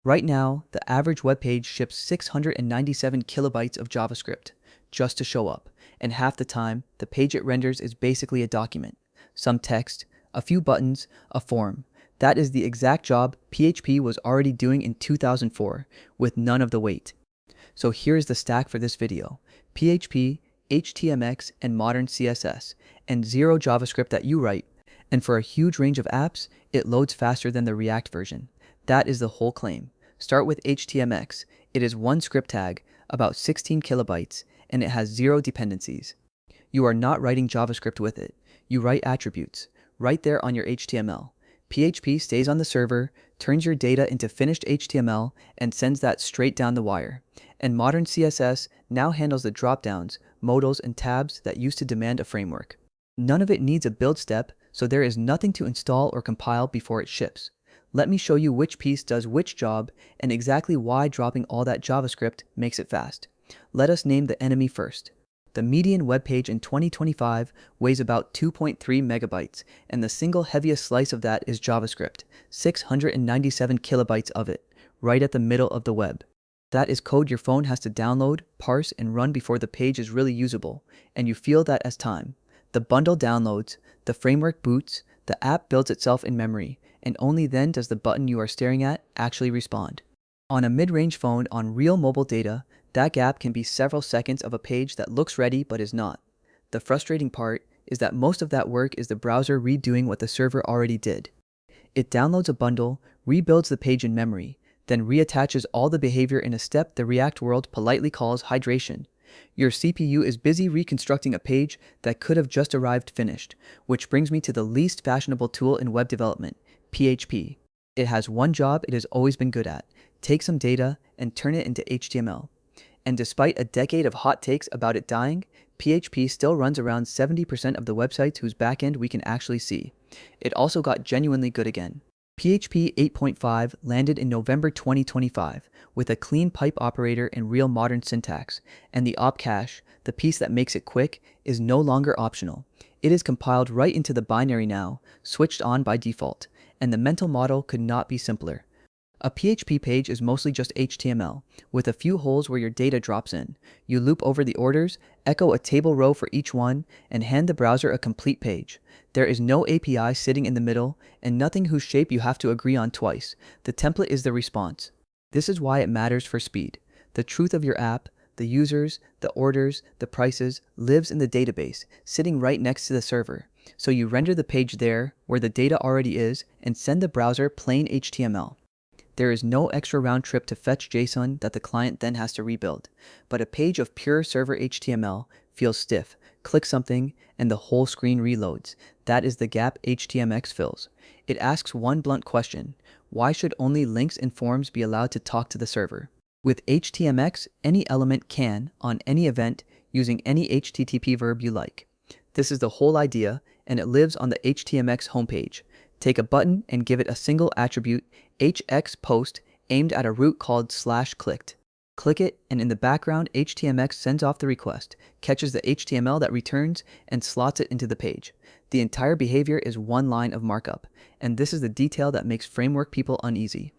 Right now, the average web page ships 697 kilobytes of JavaScript just to show up, and half the time, the page it renders is basically a document. Some text, a few buttons, a form. That is the exact job PHP was already doing in 2004, with none of the weight. So here's the stack for this video: PHP, HTMX, and Modern CSS, and zero JavaScript that you write. And for a huge range of apps, it loads faster than the React version. That is the whole claim. Start with HTMX. It is one script tag, about 16 kilobytes, and it has zero dependencies. You are not writing JavaScript with it. You write attributes, right there on your HTML. PHP stays on the server, turns your data into finished HTML, and sends that straight down the wire. And Modern CSS now handles the dropdowns, modals, and tabs that used to demand a framework. None of it needs a build step, so there is nothing to install or compile before it ships. Let me show you which piece does which job and exactly why dropping all that JavaScript makes it fast. Let us name the enemy first. The median web page in 2025 weighs about 2.3 megabytes, and the single heaviest slice of that is JavaScript, 697 kilobytes of it, right at the middle of the web. That is code your phone has to download, parse, and run before the page is really usable, and you feel that as time. The bundle downloads, the framework boots, the app builds itself in memory, and only then does the button you are staring at actually respond. On a mid-range phone on real mobile data, that gap can be several seconds of a page that looks ready but is not. The frustrating part is that most of that work is the browser redoing what the server already did. It downloads a bundle, rebuilds the page in memory, then reattaches all the behavior in a step the React world politely calls hydration. Your CPU is busy reconstructing a page that could have just arrived finished, which brings me to the least fashionable tool in web development, PHP. It has one job it has always been good at: take some data and turn it into HTML. And despite a decade of hot takes about it dying, PHP still runs around 70% of the websites whose backend we can actually see. It also got genuinely good again. PHP 8.5 landed in November 2025 with a clean pipe operator and real modern syntax, and the OpCache, the piece that makes it quick, is no longer optional. It is compiled right into the binary now, switched on by default, and the mental model could not be simpler. A PHP page is mostly just HTML, with a few holes where your data drops in. You loop over the orders, echo a table row for each one, and hand the browser a complete page. There is no API sitting in the middle, and nothing whose shape you have to agree on twice. The template is the response. This is why it matters for speed. The truth of your app, the users, the orders, the prices, lives in the database, sitting right next to the server. So you render the page there, where the data already is, and send the browser plain HTML. There is no extra round trip to fetch JSON that the client then has to rebuild. But a page of pure server HTML feels stiff. Click something, and the whole screen reloads. That is the gap HTMX fills. It asks one blunt question: why should only links and forms be allowed to talk to the server? With HTMX, any element can, on any event, using any HTTP verb you like. This is the whole idea, and it lives on the HTMX homepage. Take a button and give it a single attribute, hxPost, aimed at a root called /clicked. Click it, and in the background, HTMX sends off the request, catches the HTML that returns, and slots it into the page. The entire behavior is one line of markup, and this is the detail that makes framework people uneasy.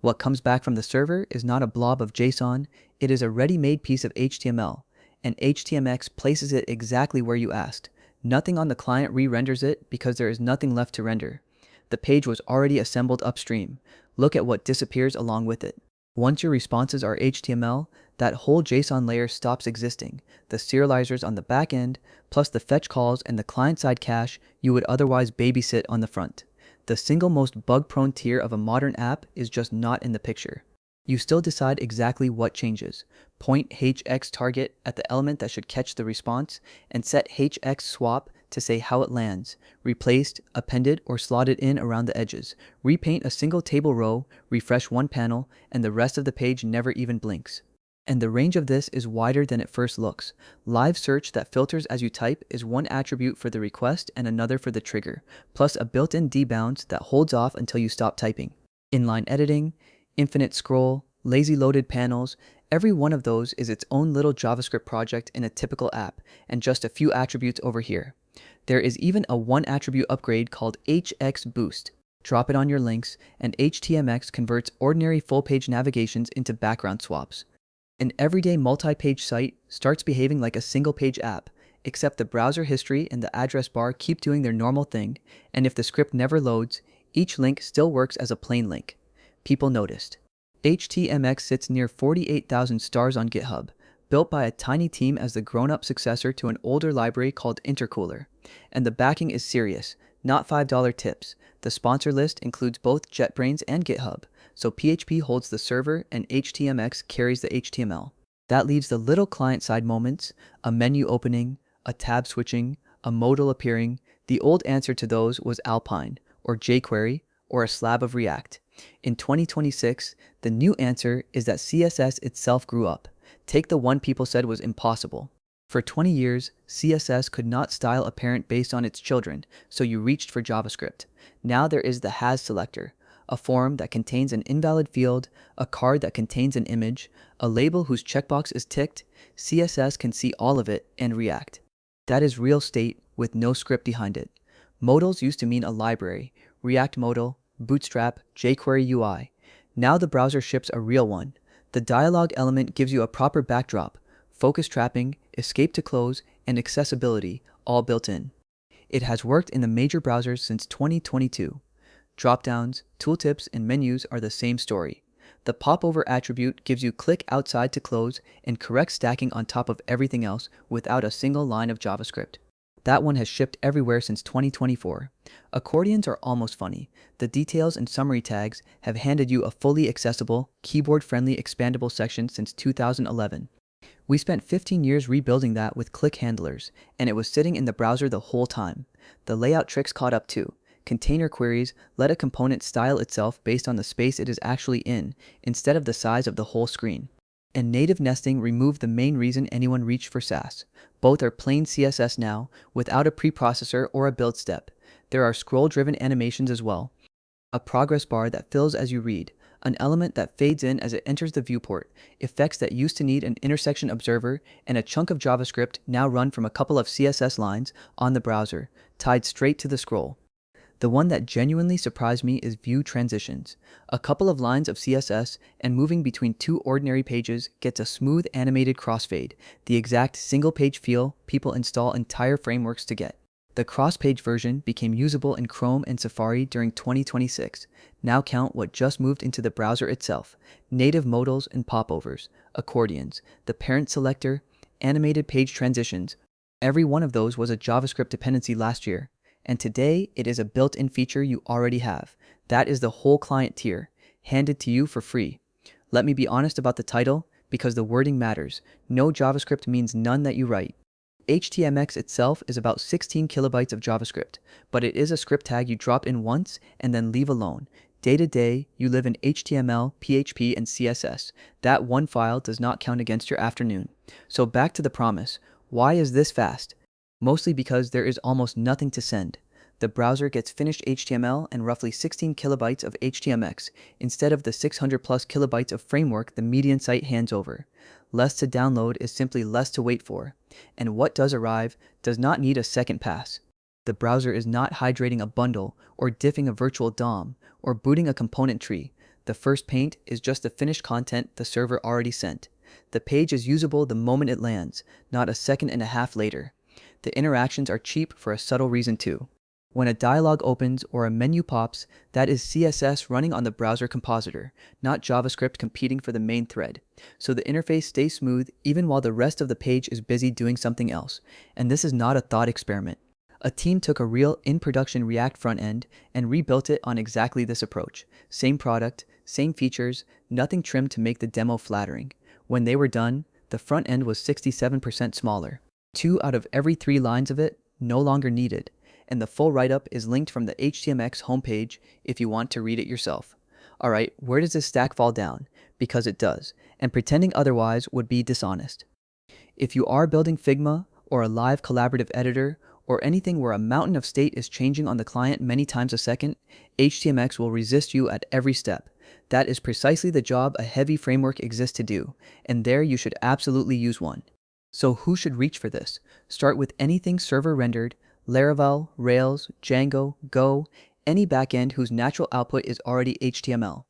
What comes back from the server is not a blob of JSON, it is a ready-made piece of HTML, and HTMX places it exactly where you asked. Nothing on the client re-renders it because there is nothing left to render. The page was already assembled upstream. Look at what disappears along with it. Once your responses are HTML, that whole JSON layer stops existing. The serializers on the back end, plus the fetch calls and the client-side cache you would otherwise babysit on the front. The single most bug-prone tier of a modern app is just not in the picture. You still decide exactly what changes. Point hxTarget at the element that should catch the response, and set hxSwap to say how it lands, replaced, appended, or slotted in around the edges. Repaint a single table row, refresh one panel, and the rest of the page never even blinks. And the range of this is wider than it first looks. Live search that filters as you type is one attribute for the request and another for the trigger, plus a built-in debounce that holds off until you stop typing. Inline editing, infinite scroll, lazy loaded panels, every one of those is its own little JavaScript project in a typical app, and just a few attributes over here. There is even a one attribute upgrade called HX Boost. drop it on your links, and HTMX converts ordinary full-page navigations into background swaps. An everyday multi-page site starts behaving like a single-page app, except the browser history and the address bar keep doing their normal thing, and if the script never loads, each link still works as a plain link. People noticed. HTMX sits near 48,000 stars on GitHub, built by a tiny team as the grown-up successor to an older library called Intercooler. And the backing is serious, not $5 tips. The sponsor list includes both JetBrains and GitHub, so PHP holds the server and HTMX carries the HTML. That leaves the little client-side moments, a menu opening, a tab switching, a modal appearing. The old answer to those was Alpine, or jQuery, or a slab of React. In 2026, the new answer is that CSS itself grew up. Take the one people said was impossible. For 20 years, CSS could not style a parent based on its children, so you reached for JavaScript. Now there is the has selector, a form that contains an invalid field, a card that contains an image, a label whose checkbox is ticked. CSS can see all of it and react. That is real state with no script behind it. Modals used to mean a library, React modal, Bootstrap, jQuery UI. Now the browser ships a real one. The dialog element gives you a proper backdrop, focus trapping, escape to close, and accessibility, all built in. It has worked in the major browsers since 2022. Dropdowns, tooltips, and menus are the same story. The popover attribute gives you click outside to close and correct stacking on top of everything else without a single line of JavaScript. That one has shipped everywhere since 2024. Accordions are almost funny. The details and summary tags have handed you a fully accessible, keyboard-friendly expandable section since 2011. We spent 15 years rebuilding that with click handlers, and it was sitting in the browser the whole time. The layout tricks caught up too. Container queries let a component style itself based on the space it is actually in, instead of the size of the whole screen. And native nesting removed the main reason anyone reached for Sass. Both are plain CSS now, without a preprocessor or a build step. There are scroll-driven animations as well. A progress bar that fills as you read, an element that fades in as it enters the viewport, effects that used to need an intersection observer, and a chunk of JavaScript now run from a couple of CSS lines on the browser, tied straight to the scroll. The one that genuinely surprised me is view transitions. A couple of lines of CSS and moving between two ordinary pages gets a smooth animated crossfade, the exact single-page feel people install entire frameworks to get. The cross-page version became usable in Chrome and Safari during 2026. Now count what just moved into the browser itself. Native modals and popovers, accordions, the parent selector, animated page transitions. Every one of those was a JavaScript dependency last year. And today, it is a built-in feature you already have. That is the whole client tier, handed to you for free. Let me be honest about the title, because the wording matters. No JavaScript means none that you write. HTMX itself is about 16 kilobytes of JavaScript, but it is a script tag you drop in once and then leave alone. Day to day, you live in HTML, PHP, and CSS. That one file does not count against your afternoon. So back to the promise. Why is this fast? Mostly because there is almost nothing to send. The browser gets finished HTML and roughly 16 kilobytes of HTMX instead of the 600 plus kilobytes of framework the median site hands over. Less to download is simply less to wait for. And what does arrive does not need a second pass. The browser is not hydrating a bundle or diffing a virtual DOM or booting a component tree. The first paint is just the finished content the server already sent. The page is usable the moment it lands, not a second and a half later. The interactions are cheap for a subtle reason too. When a dialog opens or a menu pops, that is CSS running on the browser compositor, not JavaScript competing for the main thread. So the interface stays smooth even while the rest of the page is busy doing something else. And this is not a thought experiment. A team took a real in-production React front-end and rebuilt it on exactly this approach. Same product, same features, nothing trimmed to make the demo flattering. When they were done, the front end was 67% smaller. 2 out of every 3 lines of it no longer needed, and the full write-up is linked from the HTMX homepage if you want to read it yourself. Alright, where does this stack fall down? Because it does, and pretending otherwise would be dishonest. If you are building Figma, or a live collaborative editor, or anything where a mountain of state is changing on the client many times a second, HTMX will resist you at every step. That is precisely the job a heavy framework exists to do, and there you should absolutely use one. So who should reach for this? Start with anything server-rendered, Laravel, Rails, Django, Go, any backend whose natural output is already HTML.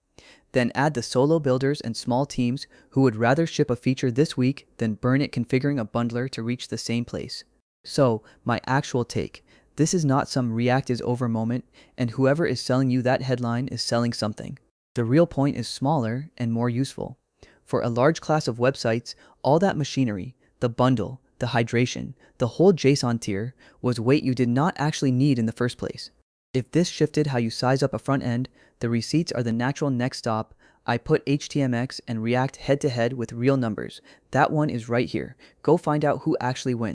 Then add the solo builders and small teams who would rather ship a feature this week than burn it configuring a bundler to reach the same place. So, my actual take. This is not some React is over moment, and whoever is selling you that headline is selling something. The real point is smaller and more useful. For a large class of websites, all that machinery, the bundle, the hydration, the whole JSON tier, was weight you did not actually need in the first place. If this shifted how you size up a front end, the receipts are the natural next stop. I put HTMX and React head to head with real numbers. That one is right here. Go find out who actually wins.